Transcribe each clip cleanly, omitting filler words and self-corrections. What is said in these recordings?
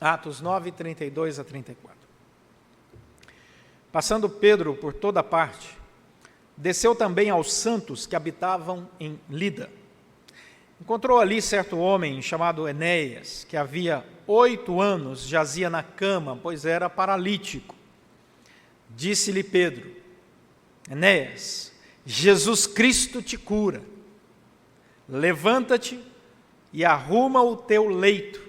Atos 9, 32 a 34. Passando Pedro por toda parte, desceu também aos santos que habitavam em Lida. Encontrou ali certo homem chamado Enéas, que havia 8 anos jazia na cama, pois era paralítico. Disse-lhe Pedro: Enéas, Jesus Cristo te cura. Levanta-te e arruma o teu leito.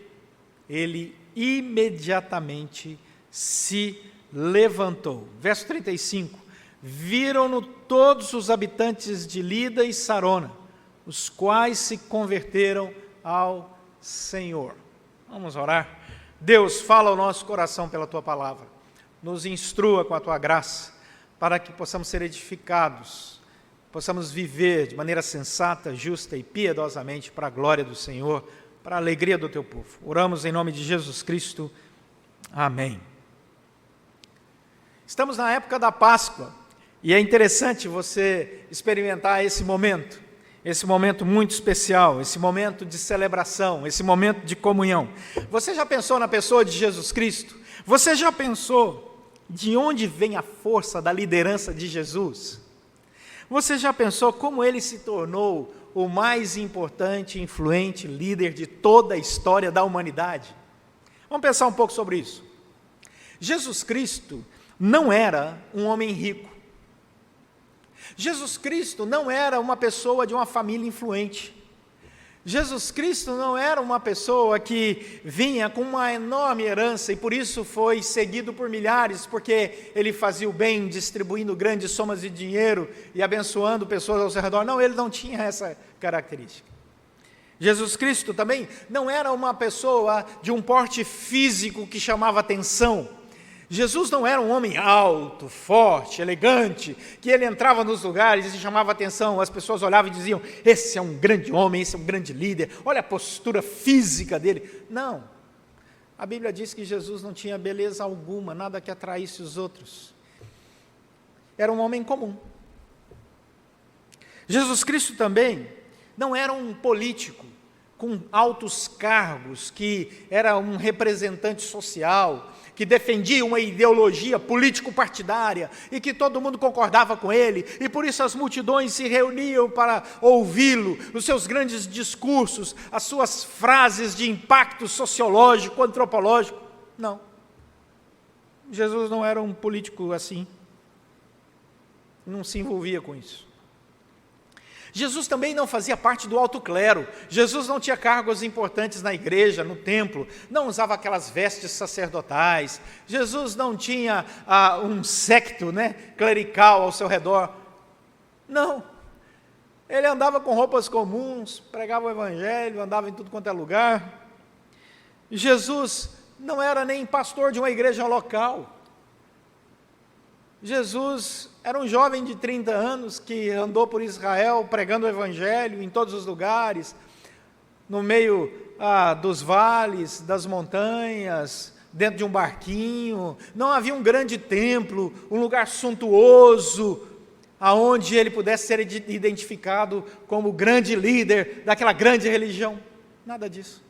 Ele imediatamente se levantou. Verso 35. Viram-no todos os habitantes de Lida e Sarona, os quais se converteram ao Senhor. Vamos orar. Deus, fala ao nosso coração pela Tua palavra. Nos instrua com a Tua graça, para que possamos ser edificados, possamos viver de maneira sensata, justa e piedosamente para a glória do Senhor, para a alegria do Teu povo. Oramos em nome de Jesus Cristo. Amém. Estamos na época da Páscoa e é interessante você experimentar esse momento muito especial, esse momento de celebração, esse momento de comunhão. Você já pensou na pessoa de Jesus Cristo? Você já pensou de onde vem a força da liderança de Jesus? Você já pensou como ele se tornou o mais importante e influente líder de toda a história da humanidade? Vamos pensar um pouco sobre isso. Jesus Cristo não era um homem rico. Jesus Cristo não era uma pessoa de uma família influente. Jesus Cristo não era uma pessoa que vinha com uma enorme herança e por isso foi seguido por milhares, porque ele fazia o bem, distribuindo grandes somas de dinheiro e abençoando pessoas ao seu redor. Não, ele não tinha essa característica. Jesus Cristo também não era uma pessoa de um porte físico que chamava atenção. Jesus não era um homem alto, forte, elegante, que ele entrava nos lugares e chamava atenção, as pessoas olhavam e diziam: esse é um grande homem, esse é um grande líder, olha a postura física dele. Não, a Bíblia diz que Jesus não tinha beleza alguma, nada que atraísse os outros, era um homem comum. Jesus Cristo também não era um político com altos cargos, que era um representante social, que defendia uma ideologia político-partidária e que todo mundo concordava com ele, e por isso as multidões se reuniam para ouvi-lo, os seus grandes discursos, as suas frases de impacto sociológico, antropológico. Não. Jesus não era um político assim, não se envolvia com isso. Jesus também não fazia parte do alto clero. Jesus não tinha cargos importantes na igreja, no templo, não usava aquelas vestes sacerdotais. Jesus não tinha um séquito, clerical ao seu redor. Não. Ele andava com roupas comuns, pregava o evangelho, andava em tudo quanto é lugar. Jesus não era nem pastor de uma igreja local. Jesus era um jovem de 30 anos que andou por Israel pregando o evangelho em todos os lugares, no meio dos vales, das montanhas, dentro de um barquinho. Não havia um grande templo, um lugar suntuoso, aonde ele pudesse ser identificado como o grande líder daquela grande religião. Nada disso.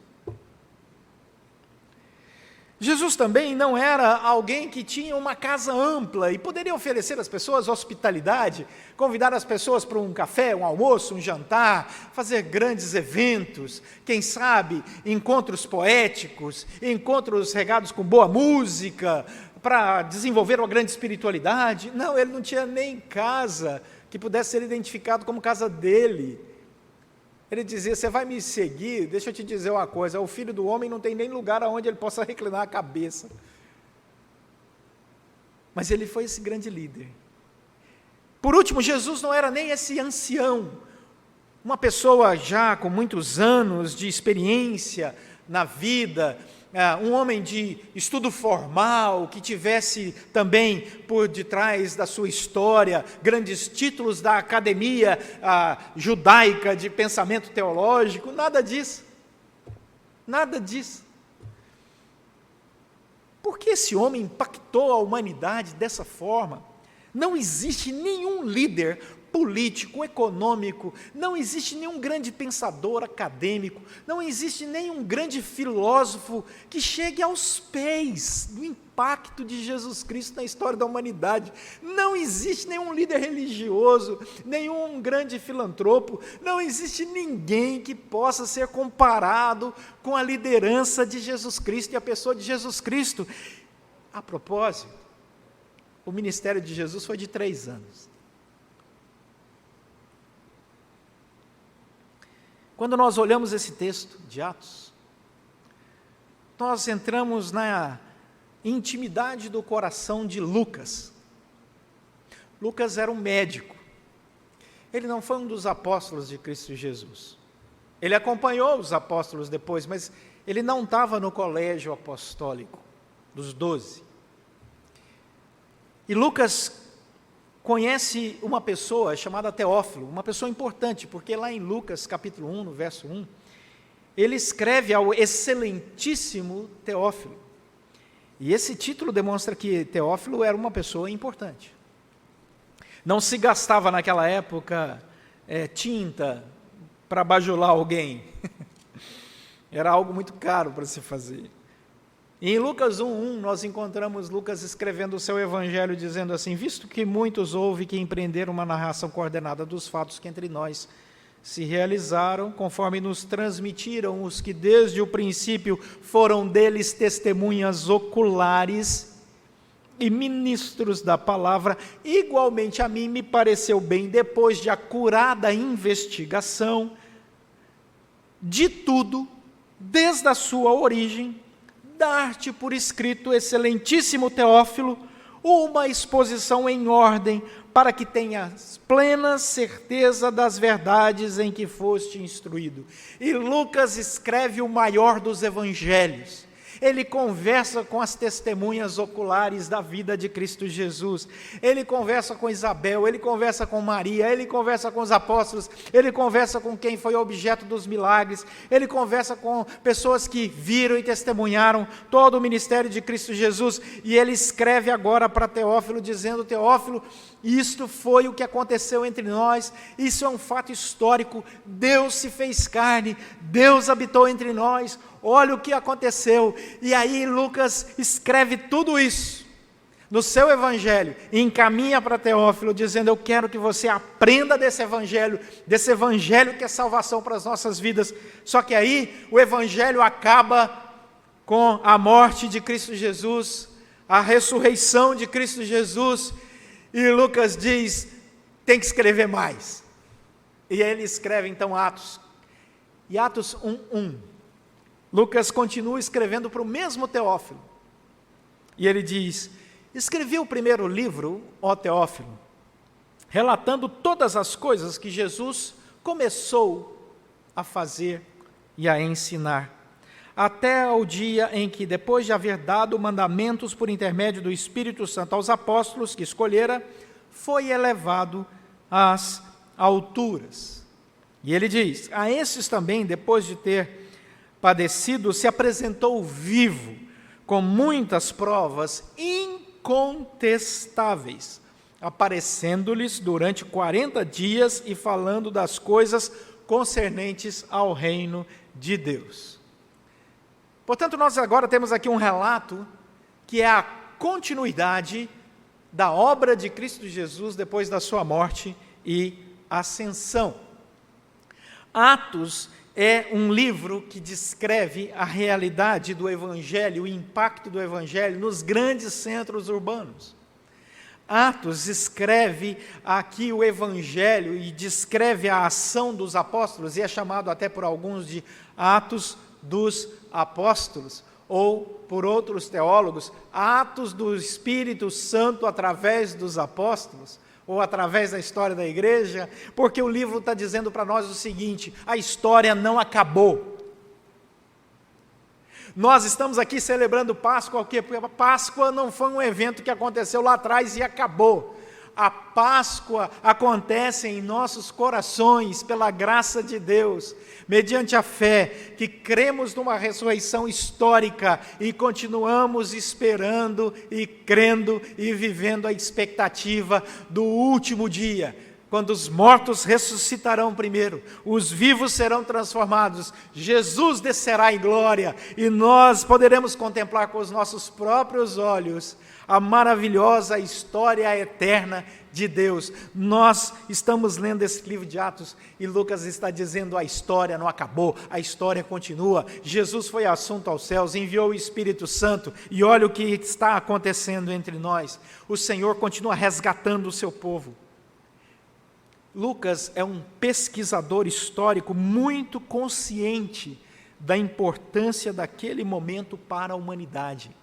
Jesus também não era alguém que tinha uma casa ampla e poderia oferecer às pessoas hospitalidade, convidar as pessoas para um café, um almoço, um jantar, fazer grandes eventos, quem sabe encontros poéticos, encontros regados com boa música, para desenvolver uma grande espiritualidade. Não, ele não tinha nem casa que pudesse ser identificado como casa dele. Ele dizia: você vai me seguir, deixa eu te dizer uma coisa, o Filho do Homem não tem nem lugar aonde ele possa reclinar a cabeça. Mas ele foi esse grande líder. Por último, Jesus não era nem esse ancião, uma pessoa já com muitos anos de experiência na vida, um homem de estudo formal, que tivesse também por detrás da sua história grandes títulos da academia judaica de pensamento teológico. Nada disso. Nada disso. Por que esse homem impactou a humanidade dessa forma? Não existe nenhum líder político, econômico, não existe nenhum grande pensador acadêmico, não existe nenhum grande filósofo que chegue aos pés do impacto de Jesus Cristo na história da humanidade. Não existe nenhum líder religioso, nenhum grande filantropo, não existe ninguém que possa ser comparado com a liderança de Jesus Cristo e a pessoa de Jesus Cristo. A propósito, o ministério de Jesus foi de 3 anos. Quando nós olhamos esse texto de Atos, nós entramos na intimidade do coração de Lucas. Lucas era um médico. Ele não foi um dos apóstolos de Cristo Jesus. Ele acompanhou os apóstolos depois, mas ele não estava no colégio apostólico dos 12. E Lucas conhece uma pessoa chamada Teófilo, uma pessoa importante, porque lá em Lucas capítulo 1, no verso 1, ele escreve ao excelentíssimo Teófilo. E esse título demonstra que Teófilo era uma pessoa importante. Não se gastava naquela época tinta para bajular alguém. Era algo muito caro para se fazer. E em Lucas 1:1, nós encontramos Lucas escrevendo o seu evangelho, dizendo assim: visto que muitos houve que empreenderam uma narração coordenada dos fatos que entre nós se realizaram, conforme nos transmitiram os que desde o princípio foram deles testemunhas oculares e ministros da palavra, igualmente a mim me pareceu bem, depois de acurada investigação de tudo, desde a sua origem, dar-te por escrito, excelentíssimo Teófilo, uma exposição em ordem, para que tenhas plena certeza das verdades em que foste instruído. E Lucas escreve o maior dos evangelhos. Ele conversa com as testemunhas oculares da vida de Cristo Jesus, ele conversa com Isabel, ele conversa com Maria, ele conversa com os apóstolos, ele conversa com quem foi objeto dos milagres, ele conversa com pessoas que viram e testemunharam todo o ministério de Cristo Jesus, e ele escreve agora para Teófilo, dizendo: Teófilo, isto foi o que aconteceu entre nós, isso é um fato histórico, Deus se fez carne, Deus habitou entre nós, olha o que aconteceu. E aí Lucas escreve tudo isso no seu evangelho e encaminha para Teófilo, dizendo: eu quero que você aprenda desse evangelho que é salvação para as nossas vidas. Só que aí o evangelho acaba com a morte de Cristo Jesus, a ressurreição de Cristo Jesus, e Lucas diz: tem que escrever mais. E ele escreve então Atos. E Atos 1:1, Lucas continua escrevendo para o mesmo Teófilo. E ele diz: escrevi o primeiro livro, ó Teófilo, relatando todas as coisas que Jesus começou a fazer e a ensinar, até ao dia em que, depois de haver dado mandamentos por intermédio do Espírito Santo aos apóstolos que escolhera, foi elevado às alturas. E ele diz: a esses também, depois de ter padecido, se apresentou vivo, com muitas provas incontestáveis, aparecendo-lhes durante 40 dias e falando das coisas concernentes ao reino de Deus. Portanto, nós agora temos aqui um relato que é a continuidade da obra de Cristo Jesus depois da sua morte e ascensão. Atos é um livro que descreve a realidade do Evangelho, o impacto do Evangelho nos grandes centros urbanos. Atos escreve aqui o Evangelho e descreve a ação dos apóstolos, e é chamado até por alguns de Atos dos Apóstolos, ou por outros teólogos, Atos do Espírito Santo através dos apóstolos, ou através da história da igreja, porque o livro está dizendo para nós o seguinte: a história não acabou. Nós estamos aqui celebrando Páscoa, porque a Páscoa não foi um evento que aconteceu lá atrás e acabou. A Páscoa acontece em nossos corações, pela graça de Deus, mediante a fé, que cremos numa ressurreição histórica e continuamos esperando e crendo e vivendo a expectativa do último dia, quando os mortos ressuscitarão primeiro, os vivos serão transformados, Jesus descerá em glória e nós poderemos contemplar com os nossos próprios olhos a maravilhosa história eterna de Deus. Nós estamos lendo esse livro de Atos e Lucas está dizendo: a história não acabou, a história continua. Jesus foi assunto aos céus, enviou o Espírito Santo e olha o que está acontecendo entre nós. O Senhor continua resgatando o seu povo. Lucas é um pesquisador histórico muito consciente da importância daquele momento para a humanidade.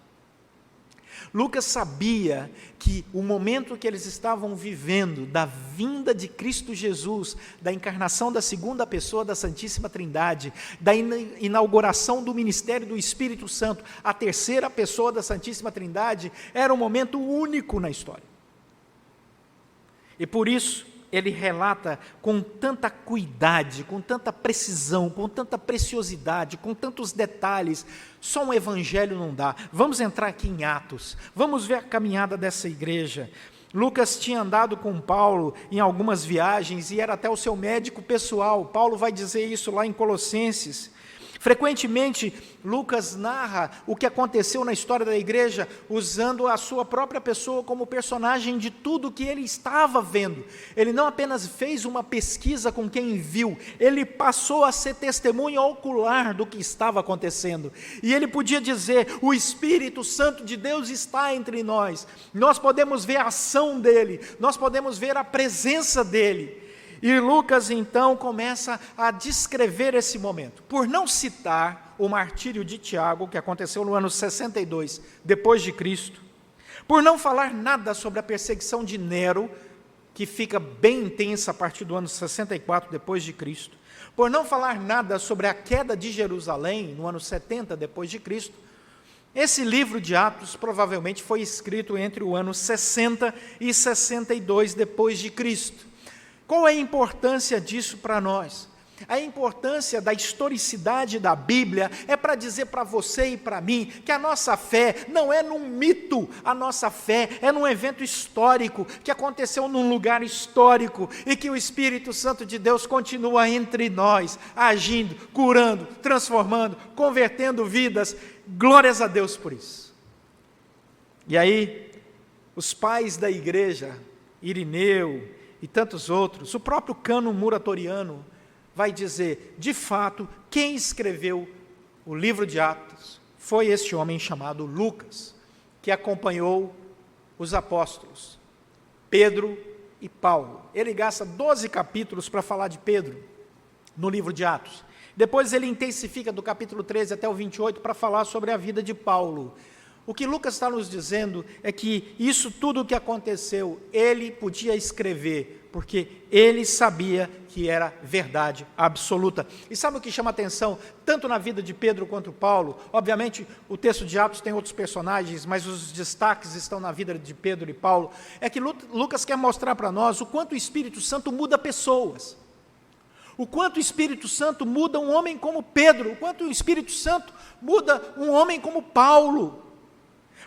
Lucas sabia que o momento que eles estavam vivendo, da vinda de Cristo Jesus, da encarnação da segunda pessoa da Santíssima Trindade, da inauguração do ministério do Espírito Santo, a terceira pessoa da Santíssima Trindade, era um momento único na história. E por isso, ele relata com tanta cuidade, com tanta precisão, com tanta preciosidade, com tantos detalhes. Só um evangelho não dá. Vamos entrar aqui em Atos, vamos ver a caminhada dessa igreja. Lucas tinha andado com Paulo em algumas viagens e era até o seu médico pessoal. Paulo vai dizer isso lá em Colossenses. Frequentemente, Lucas narra o que aconteceu na história da igreja, usando a sua própria pessoa como personagem de tudo que ele estava vendo. Ele não apenas fez uma pesquisa com quem viu, ele passou a ser testemunha ocular do que estava acontecendo. E ele podia dizer: o Espírito Santo de Deus está entre nós. Nós podemos ver a ação dele, nós podemos ver a presença dele. E Lucas então começa a descrever esse momento, por não citar o martírio de Tiago, que aconteceu no ano 62 depois de Cristo, por não falar nada sobre a perseguição de Nero, que fica bem intensa a partir do ano 64 depois de Cristo, por não falar nada sobre a queda de Jerusalém no ano 70 depois de Cristo. Esse livro de Atos provavelmente foi escrito entre o ano 60 e 62 depois de Cristo. Qual é a importância disso para nós? A importância da historicidade da Bíblia é para dizer para você e para mim que a nossa fé não é num mito, a nossa fé é num evento histórico, que aconteceu num lugar histórico e que o Espírito Santo de Deus continua entre nós, agindo, curando, transformando, convertendo vidas. Glórias a Deus por isso. E aí, os pais da igreja, Irineu e tantos outros, o próprio cânon muratoriano vai dizer: de fato, quem escreveu o livro de Atos foi este homem chamado Lucas, que acompanhou os apóstolos, Pedro e Paulo. Ele gasta 12 capítulos para falar de Pedro no livro de Atos. Depois ele intensifica do capítulo 13 até o 28 para falar sobre a vida de Paulo. O que Lucas está nos dizendo é que isso tudo o que aconteceu, ele podia escrever, porque ele sabia que era verdade absoluta. E sabe o que chama atenção, tanto na vida de Pedro quanto Paulo? Obviamente, o texto de Atos tem outros personagens, mas os destaques estão na vida de Pedro e Paulo. É que Lucas quer mostrar para nós o quanto o Espírito Santo muda pessoas. O quanto o Espírito Santo muda um homem como Pedro, o quanto o Espírito Santo muda um homem como Paulo.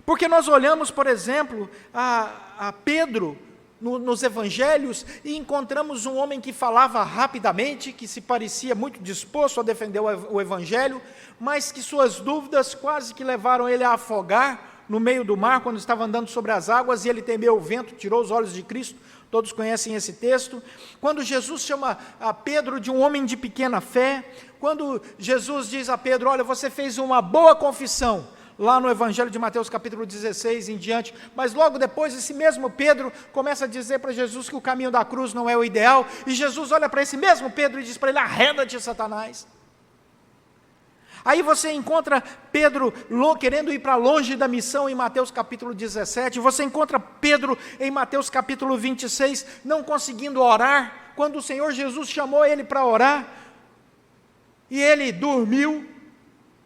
Porque nós olhamos, por exemplo, a Pedro nos evangelhos e encontramos um homem que falava rapidamente, que se parecia muito disposto a defender o evangelho, mas que suas dúvidas quase que levaram ele a afogar no meio do mar, quando estava andando sobre as águas, e ele temeu o vento, tirou os olhos de Cristo. Todos conhecem esse texto. Quando Jesus chama a Pedro de um homem de pequena fé, quando Jesus diz a Pedro: olha, você fez uma boa confissão, lá no Evangelho de Mateus capítulo 16 em diante, mas logo depois esse mesmo Pedro começa a dizer para Jesus que o caminho da cruz não é o ideal, e Jesus olha para esse mesmo Pedro e diz para ele: arreda-te, Satanás. Aí você encontra Pedro querendo ir para longe da missão em Mateus capítulo 17, você encontra Pedro em Mateus capítulo 26, não conseguindo orar, quando o Senhor Jesus chamou ele para orar, e ele dormiu,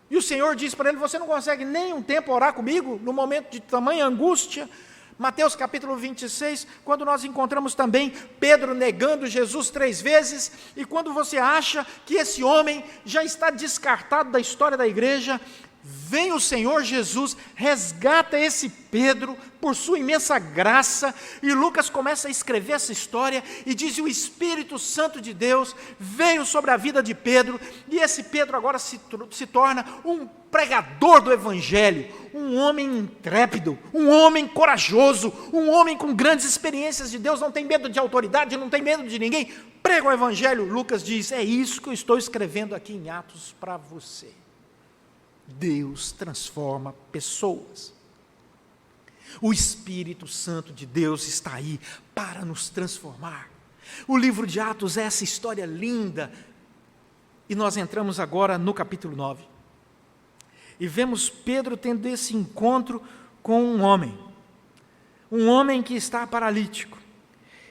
e o Senhor disse para ele: você não consegue nem um tempo orar comigo, no momento de tamanha angústia? Mateus capítulo 26, quando nós encontramos também Pedro negando Jesus 3 vezes, e quando você acha que esse homem já está descartado da história da igreja, vem o Senhor Jesus, resgata esse Pedro por sua imensa graça, e Lucas começa a escrever essa história e diz: o Espírito Santo de Deus veio sobre a vida de Pedro, e esse Pedro agora se torna um pregador do Evangelho, um homem intrépido, um homem corajoso, um homem com grandes experiências de Deus, não tem medo de autoridade, não tem medo de ninguém, prega o Evangelho. Lucas diz: é isso que eu estou escrevendo aqui em Atos para você. Deus transforma pessoas. O Espírito Santo de Deus está aí para nos transformar. O livro de Atos é essa história linda. E nós entramos agora no capítulo 9. E vemos Pedro tendo esse encontro com um homem que está paralítico.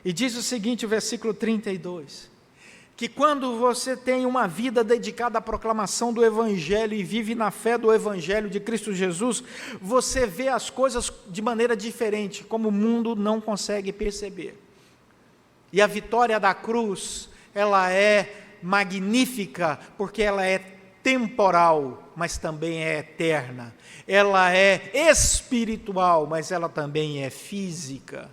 E diz o seguinte, o versículo 32, que quando você tem uma vida dedicada à proclamação do Evangelho e vive na fé do Evangelho de Cristo Jesus, você vê as coisas de maneira diferente, como o mundo não consegue perceber. E a vitória da cruz, ela é magnífica, porque ela é temporal, mas também é eterna. Ela é espiritual, mas ela também é física.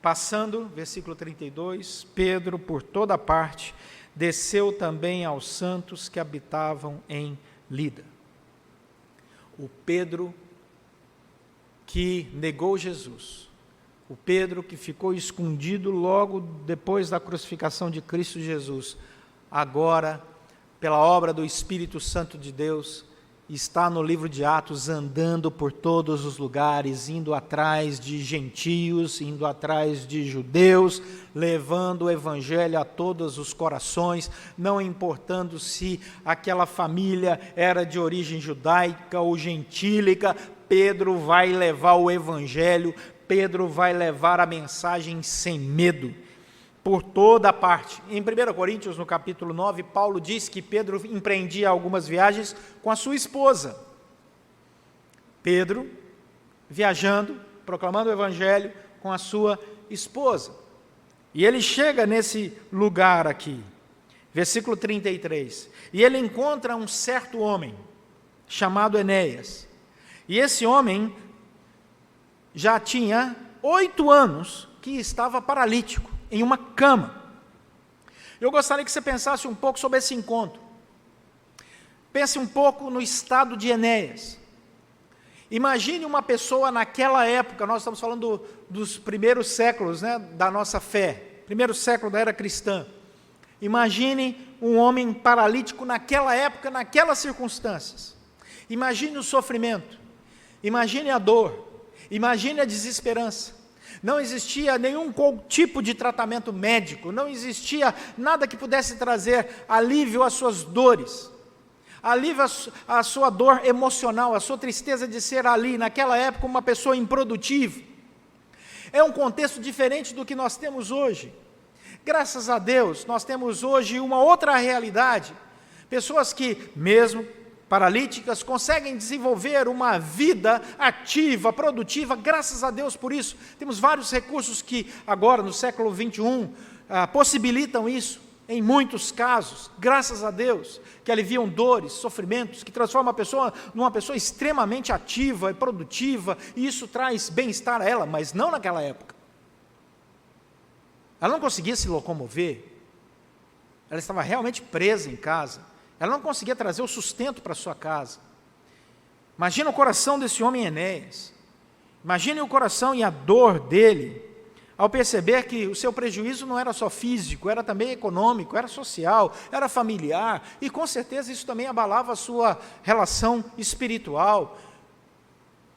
Passando, versículo 32, Pedro, por toda parte, desceu também aos santos que habitavam em Lida. O Pedro que negou Jesus, o Pedro que ficou escondido logo depois da crucificação de Cristo Jesus, agora, pela obra do Espírito Santo de Deus, está no livro de Atos, andando por todos os lugares, indo atrás de gentios, indo atrás de judeus, levando o Evangelho a todos os corações, não importando se aquela família era de origem judaica ou gentílica. Pedro vai levar o Evangelho, Pedro vai levar a mensagem sem medo, por toda a parte. Em 1 Coríntios, no capítulo 9, Paulo diz que Pedro empreendia algumas viagens com a sua esposa. Pedro, viajando, proclamando o Evangelho com a sua esposa. E ele chega nesse lugar aqui, versículo 33, e ele encontra um certo homem, chamado Enéas. E esse homem já tinha 8 anos que estava paralítico, em uma cama. Eu gostaria que você pensasse um pouco sobre esse encontro. Pense um pouco no estado de Enéas. Imagine uma pessoa naquela época, nós estamos falando dos primeiros séculos, né, da nossa fé, primeiro século da era cristã. Imagine um homem paralítico naquela época, naquelas circunstâncias. Imagine o sofrimento, imagine a dor, imagine a desesperança. Não existia nenhum tipo de tratamento médico, não existia nada que pudesse trazer alívio às suas dores, alívio à sua dor emocional, à sua tristeza de ser ali, naquela época, uma pessoa improdutiva. É um contexto diferente do que nós temos hoje. Graças a Deus, nós temos hoje uma outra realidade. Pessoas que, mesmo paralíticas, conseguem desenvolver uma vida ativa, produtiva, graças a Deus por isso. Temos vários recursos que agora, no século XXI, possibilitam isso, em muitos casos, graças a Deus, que aliviam dores, sofrimentos, que transformam a pessoa numa pessoa extremamente ativa e produtiva, e isso traz bem-estar a ela, mas não naquela época. Ela não conseguia se locomover, ela estava realmente presa em casa, ela não conseguia trazer o sustento para sua casa. Imagina o coração desse homem Enéas. Imagine o coração e a dor dele, ao perceber que o seu prejuízo não era só físico, era também econômico, era social, era familiar, e com certeza isso também abalava a sua relação espiritual.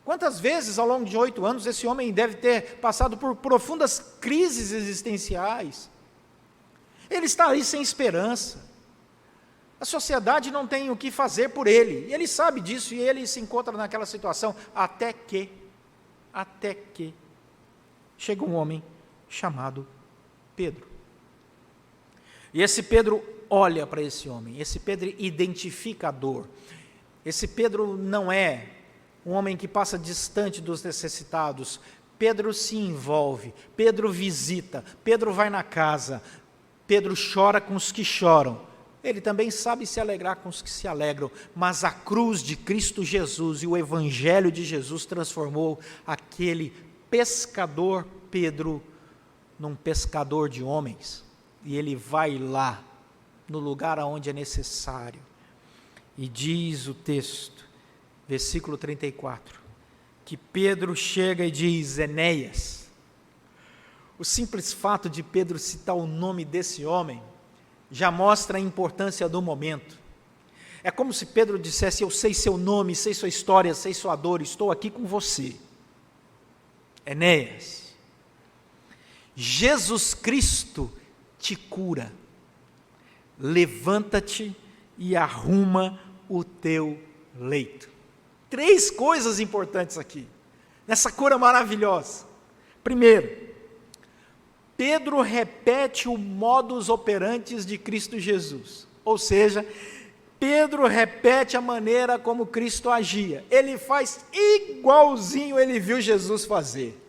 Quantas vezes ao longo de 8 anos esse homem deve ter passado por profundas crises existenciais? Ele está ali sem esperança. A sociedade não tem o que fazer por ele, e ele sabe disso, e ele se encontra naquela situação, até que chega um homem chamado Pedro. E esse Pedro olha para esse homem, esse Pedro identifica a dor. Esse Pedro não é um homem que passa distante dos necessitados. Pedro se envolve, Pedro visita, Pedro vai na casa, Pedro chora com os que choram. Ele também sabe se alegrar com os que se alegram, mas a cruz de Cristo Jesus e o evangelho de Jesus transformou aquele pescador Pedro num pescador de homens, e ele vai lá, no lugar aonde é necessário, e diz o texto, versículo 34, que Pedro chega e diz: Enéas. O simples fato de Pedro citar o nome desse homem, já mostra a importância do momento. É como se Pedro dissesse: eu sei seu nome, sei sua história, sei sua dor, estou aqui com você. Enéas, Jesus Cristo te cura, levanta-te e arruma o teu leito. 3 coisas importantes aqui, nessa cura maravilhosa. Primeiro, Pedro repete o modus operandi de Cristo Jesus, ou seja, Pedro repete a maneira como Cristo agia, ele faz igualzinho ele viu Jesus fazer.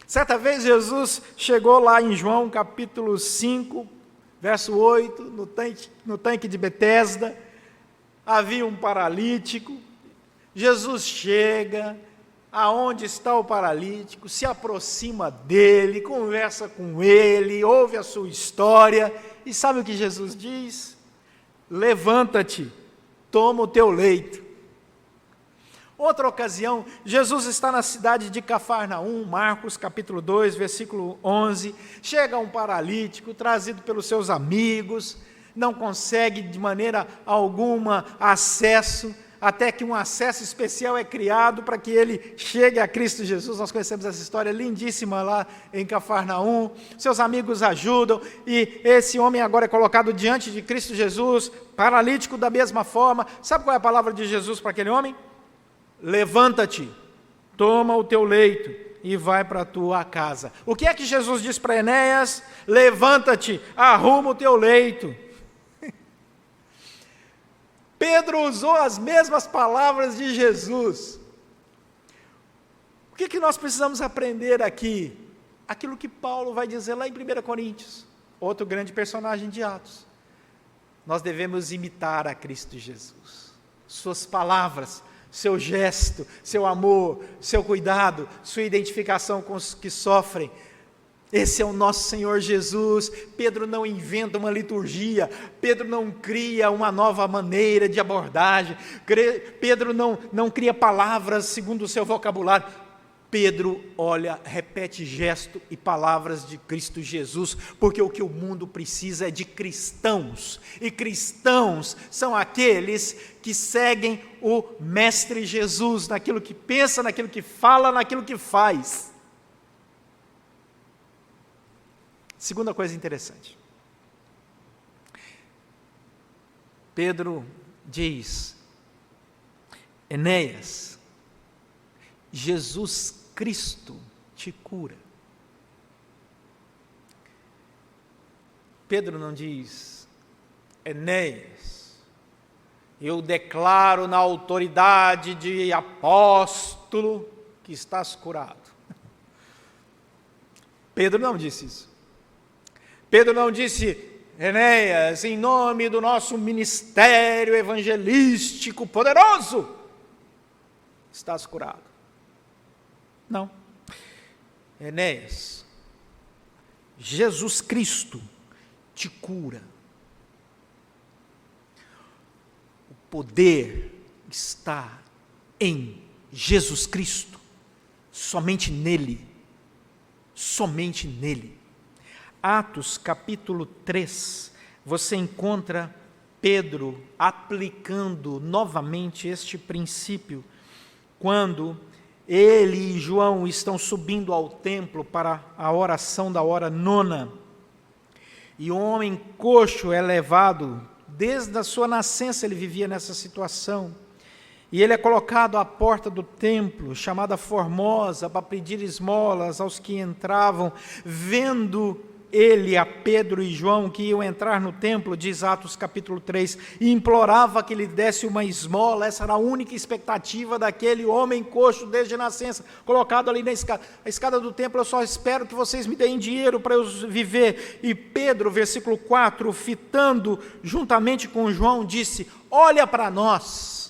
Certa vez Jesus chegou lá em João capítulo 5, verso 8, no tanque de Betesda, havia um paralítico, Jesus chega, aonde está o paralítico, se aproxima dele, conversa com ele, ouve a sua história, e sabe o que Jesus diz? Levanta-te, toma o teu leito. Outra ocasião, Jesus está na cidade de Cafarnaum, Marcos capítulo 2, versículo 11, chega um paralítico, trazido pelos seus amigos, não consegue de maneira alguma acesso, até que um acesso especial é criado para que ele chegue a Cristo Jesus. Nós conhecemos essa história lindíssima lá em Cafarnaum, seus amigos ajudam, e esse homem agora é colocado diante de Cristo Jesus, paralítico da mesma forma. Sabe qual é a palavra de Jesus para aquele homem? Levanta-te, toma o teu leito e vai para a tua casa. O que é que Jesus diz para Enéas? Levanta-te, arruma o teu leito. Pedro usou as mesmas palavras de Jesus. O que nós precisamos aprender aqui? Aquilo que Paulo vai dizer lá em 1 Coríntios, outro grande personagem de Atos. Nós devemos imitar a Cristo Jesus. Suas palavras, seu gesto, seu amor, seu cuidado, sua identificação com os que sofrem. Esse é o nosso Senhor Jesus. Pedro não inventa uma liturgia, Pedro não cria uma nova maneira de abordagem, Pedro não cria palavras segundo o seu vocabulário. Pedro repete gesto e palavras de Cristo Jesus, porque o que o mundo precisa é de cristãos, e cristãos são aqueles que seguem o Mestre Jesus, naquilo que pensa, naquilo que fala, naquilo que faz. Segunda coisa interessante, Pedro diz: Enéas, Jesus Cristo te cura. Pedro não diz: Enéas, eu declaro na autoridade de apóstolo que estás curado. Pedro não disse isso. Pedro não disse: Enéas, em nome do nosso ministério evangelístico poderoso, estás curado. Não. Enéas, Jesus Cristo te cura. O poder está em Jesus Cristo, somente nele, somente nele. Atos capítulo 3, você encontra Pedro aplicando novamente este princípio, quando ele e João estão subindo ao templo para a oração da hora nona, e um homem coxo é levado, desde a sua nascença ele vivia nessa situação, e ele é colocado à porta do templo, chamada Formosa, para pedir esmolas aos que entravam, vendo ele a Pedro e João, que iam entrar no templo, diz Atos capítulo 3, e implorava que lhe desse uma esmola. Essa era a única expectativa daquele homem coxo desde a nascença, colocado ali na escada. A escada do templo: eu só espero que vocês me deem dinheiro para eu viver. E Pedro, versículo 4, fitando juntamente com João, disse: olha para nós.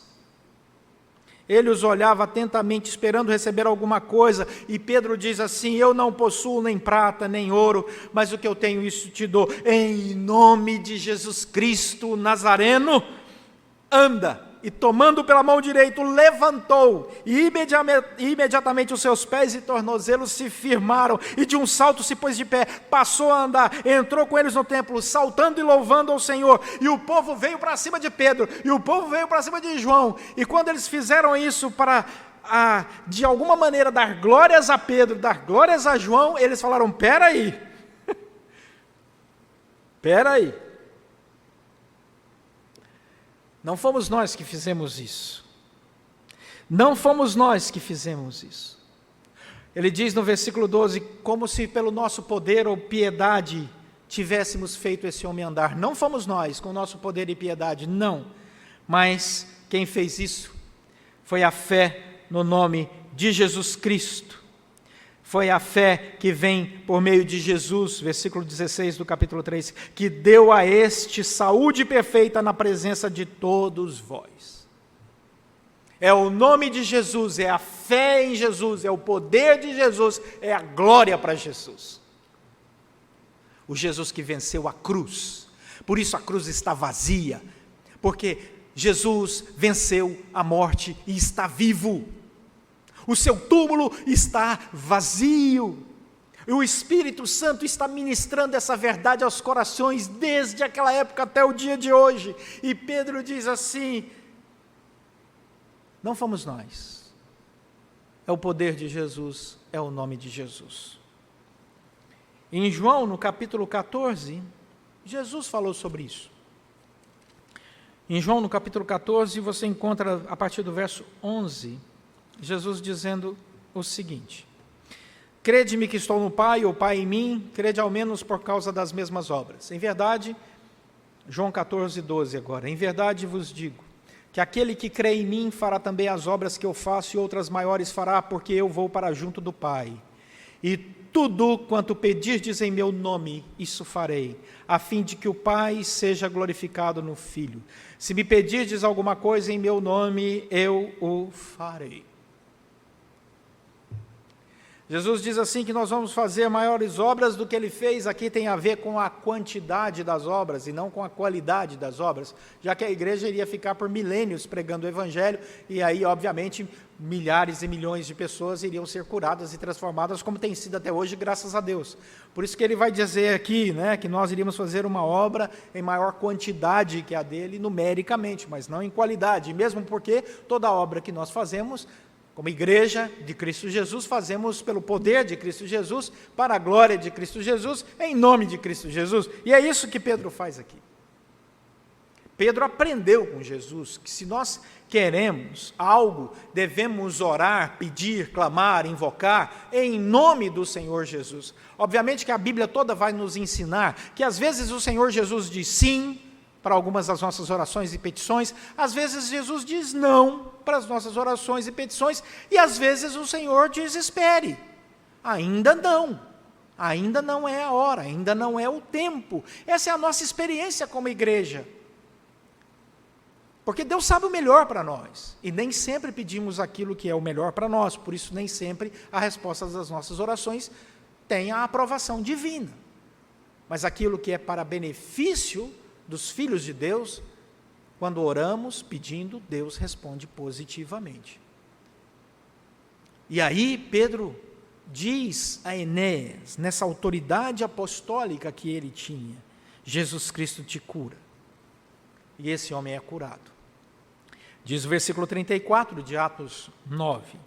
Ele os olhava atentamente, esperando receber alguma coisa, e Pedro diz assim: eu não possuo nem prata, nem ouro, mas o que eu tenho, isso te dou. Em nome de Jesus Cristo Nazareno, anda. E tomando pela mão direita, levantou, e imediatamente os seus pés e tornozelos se firmaram, e de um salto se pôs de pé, passou a andar, entrou com eles no templo, saltando e louvando ao Senhor. E o povo veio para cima de Pedro, e o povo veio para cima de João. E quando eles fizeram isso para, de alguma maneira, dar glórias a Pedro, dar glórias a João, eles falaram: espera aí, espera aí. Não fomos nós que fizemos isso. Não fomos nós que fizemos isso. Ele diz no versículo 12, como se pelo nosso poder ou piedade tivéssemos feito esse homem andar. Não fomos nós com nosso poder e piedade, não. Mas quem fez isso foi a fé no nome de Jesus Cristo. Foi a fé que vem por meio de Jesus, versículo 16 do capítulo 3, que deu a este saúde perfeita na presença de todos vós. É o nome de Jesus, é a fé em Jesus, é o poder de Jesus, é a glória para Jesus. O Jesus que venceu a cruz. Por isso a cruz está vazia, porque Jesus venceu a morte e está vivo. O seu túmulo está vazio. O Espírito Santo está ministrando essa verdade aos corações desde aquela época até o dia de hoje. E Pedro diz assim: não fomos nós. É o poder de Jesus, é o nome de Jesus. Em João, no capítulo 14, Jesus falou sobre isso. Em João, no capítulo 14, você encontra, a partir do verso 11, Jesus dizendo o seguinte: crede-me que estou no Pai, ou Pai em mim, crede ao menos por causa das mesmas obras. Em verdade, João 14, 12 agora, em verdade vos digo, que aquele que crê em mim fará também as obras que eu faço, e outras maiores fará, porque eu vou para junto do Pai. E tudo quanto pedirdes em meu nome, isso farei, a fim de que o Pai seja glorificado no Filho. Se me pedirdes alguma coisa em meu nome, eu o farei. Jesus diz assim que nós vamos fazer maiores obras do que ele fez. Aqui tem a ver com a quantidade das obras e não com a qualidade das obras, já que a igreja iria ficar por milênios pregando o evangelho, e aí obviamente milhares e milhões de pessoas iriam ser curadas e transformadas, como tem sido até hoje, graças a Deus. Por isso que ele vai dizer aqui, que nós iríamos fazer uma obra em maior quantidade que a dele, numericamente, mas não em qualidade, mesmo porque toda obra que nós fazemos como igreja de Cristo Jesus, fazemos pelo poder de Cristo Jesus, para a glória de Cristo Jesus, em nome de Cristo Jesus. E é isso que Pedro faz aqui. Pedro aprendeu com Jesus que se nós queremos algo, devemos orar, pedir, clamar, invocar, em nome do Senhor Jesus. Obviamente que a Bíblia toda vai nos ensinar que às vezes o Senhor Jesus diz sim para algumas das nossas orações e petições, às vezes Jesus diz não para as nossas orações e petições, e às vezes o Senhor diz: espere, ainda não é a hora, ainda não é o tempo. Essa é a nossa experiência como igreja, porque Deus sabe o melhor para nós, e nem sempre pedimos aquilo que é o melhor para nós, por isso nem sempre a resposta das nossas orações tem a aprovação divina, mas aquilo que é para benefício dos filhos de Deus, quando oramos pedindo, Deus responde positivamente. E aí Pedro diz a Enéas, nessa autoridade apostólica que ele tinha: Jesus Cristo te cura. E esse homem é curado. Diz o versículo 34 de Atos 9,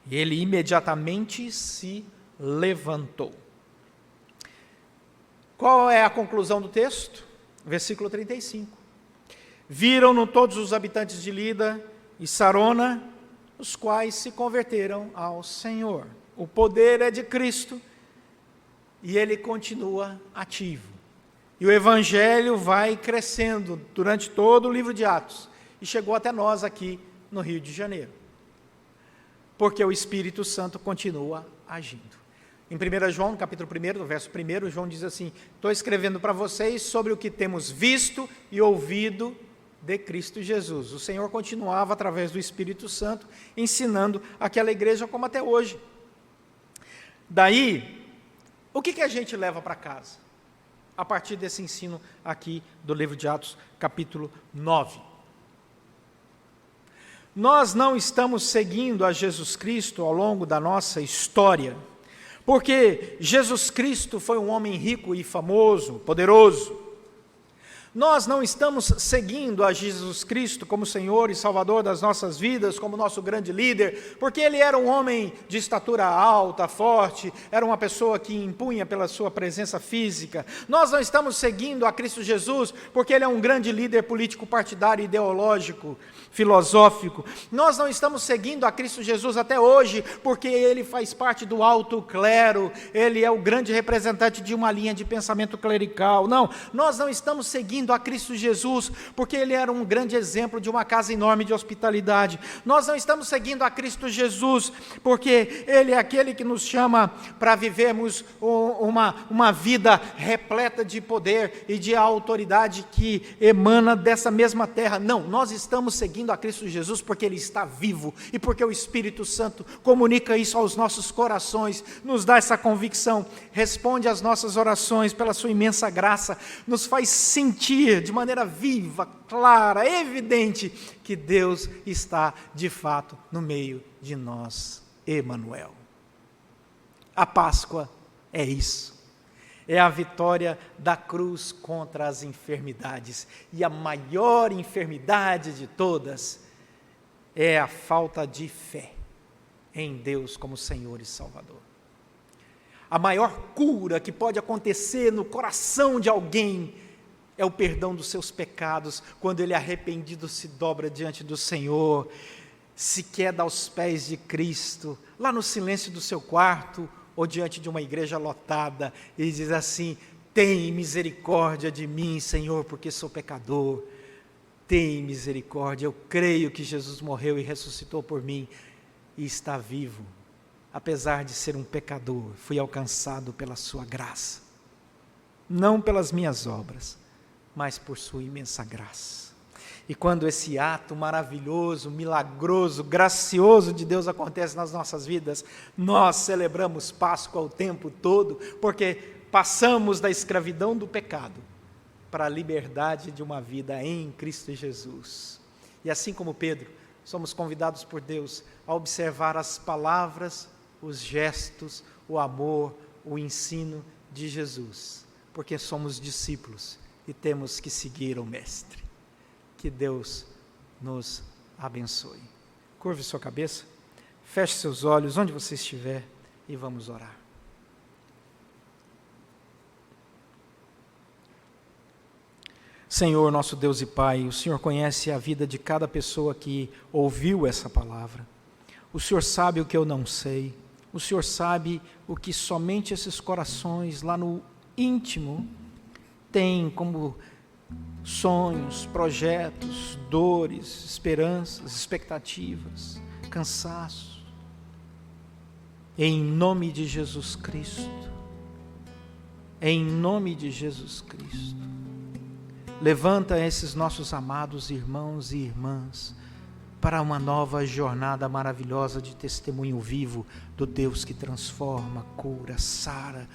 ele imediatamente se levantou. Qual é a conclusão do texto? Versículo 35. Viram-no todos os habitantes de Lida e Sarona, os quais se converteram ao Senhor. O poder é de Cristo, e ele continua ativo. E o Evangelho vai crescendo durante todo o livro de Atos, e chegou até nós aqui no Rio de Janeiro, porque o Espírito Santo continua agindo. Em 1 João, no capítulo 1, no verso 1, João diz assim: estou escrevendo para vocês sobre o que temos visto e ouvido de Cristo Jesus. O Senhor continuava, através do Espírito Santo, ensinando aquela igreja como até hoje. Daí, o que a gente leva para casa? A partir desse ensino aqui do livro de Atos, capítulo 9. Nós não estamos seguindo a Jesus Cristo ao longo da nossa história, porque Jesus Cristo foi um homem rico e famoso, poderoso. Nós não estamos seguindo a Jesus Cristo como Senhor e Salvador das nossas vidas, como nosso grande líder, porque ele era um homem de estatura alta, forte, era uma pessoa que impunha pela sua presença física. Nós não estamos seguindo a Cristo Jesus porque ele é um grande líder político, partidário, ideológico, filosófico. Nós não estamos seguindo a Cristo Jesus até hoje porque ele faz parte do alto clero, ele é o grande representante de uma linha de pensamento clerical. Não, nós não estamos seguindo a Cristo Jesus porque ele era um grande exemplo de uma casa enorme de hospitalidade. Nós não estamos seguindo a Cristo Jesus porque ele é aquele que nos chama para vivermos uma vida repleta de poder e de autoridade que emana dessa mesma terra. Não, nós estamos seguindo a Cristo Jesus porque ele está vivo e porque o Espírito Santo comunica isso aos nossos corações, nos dá essa convicção, responde às nossas orações pela sua imensa graça, nos faz sentir de maneira viva, clara, evidente, que Deus está de fato no meio de nós. Emanuel. A Páscoa é isso. É a vitória da cruz contra as enfermidades. E a maior enfermidade de todas é a falta de fé em Deus como Senhor e Salvador. A maior cura que pode acontecer no coração de alguém é o perdão dos seus pecados, quando ele arrependido se dobra diante do Senhor, se queda aos pés de Cristo, lá no silêncio do seu quarto, ou diante de uma igreja lotada, e diz assim: tem misericórdia de mim, Senhor, porque sou pecador, tem misericórdia, eu creio que Jesus morreu e ressuscitou por mim, e está vivo, apesar de ser um pecador, fui alcançado pela sua graça, não pelas minhas obras, mas por sua imensa graça. E quando esse ato maravilhoso, milagroso, gracioso de Deus acontece nas nossas vidas, nós celebramos Páscoa o tempo todo, porque passamos da escravidão do pecado para a liberdade de uma vida em Cristo Jesus. E assim como Pedro, somos convidados por Deus a observar as palavras, os gestos, o amor, o ensino de Jesus, porque somos discípulos e temos que seguir o Mestre. Que Deus nos abençoe. Curve sua cabeça, feche seus olhos onde você estiver e vamos orar. Senhor, nosso Deus e Pai, o Senhor conhece a vida de cada pessoa que ouviu essa palavra. O Senhor sabe o que eu não sei. O Senhor sabe o que somente esses corações lá no íntimo tem como sonhos, projetos, dores, esperanças, expectativas, cansaço. Em nome de Jesus Cristo, em nome de Jesus Cristo, levanta esses nossos amados irmãos e irmãs para uma nova jornada maravilhosa de testemunho vivo do Deus que transforma, cura, sara,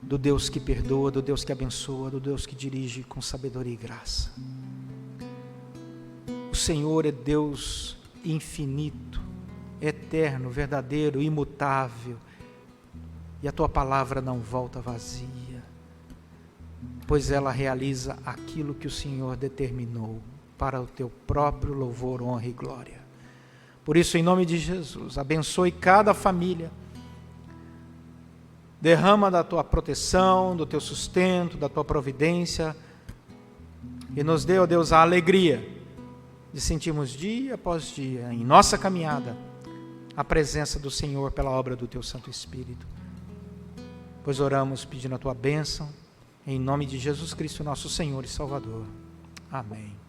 do Deus que perdoa, do Deus que abençoa, do Deus que dirige com sabedoria e graça. O Senhor é Deus infinito, eterno, verdadeiro, imutável, e a Tua palavra não volta vazia, pois ela realiza aquilo que o Senhor determinou para o Teu próprio louvor, honra e glória. Por isso, em nome de Jesus, abençoe cada família, derrama da Tua proteção, do Teu sustento, da Tua providência, e nos dê, ó Deus, a alegria de sentirmos dia após dia, em nossa caminhada, a presença do Senhor pela obra do Teu Santo Espírito. pois oramos pedindo a tua bênção, em nome de Jesus Cristo, nosso Senhor e Salvador. Amém.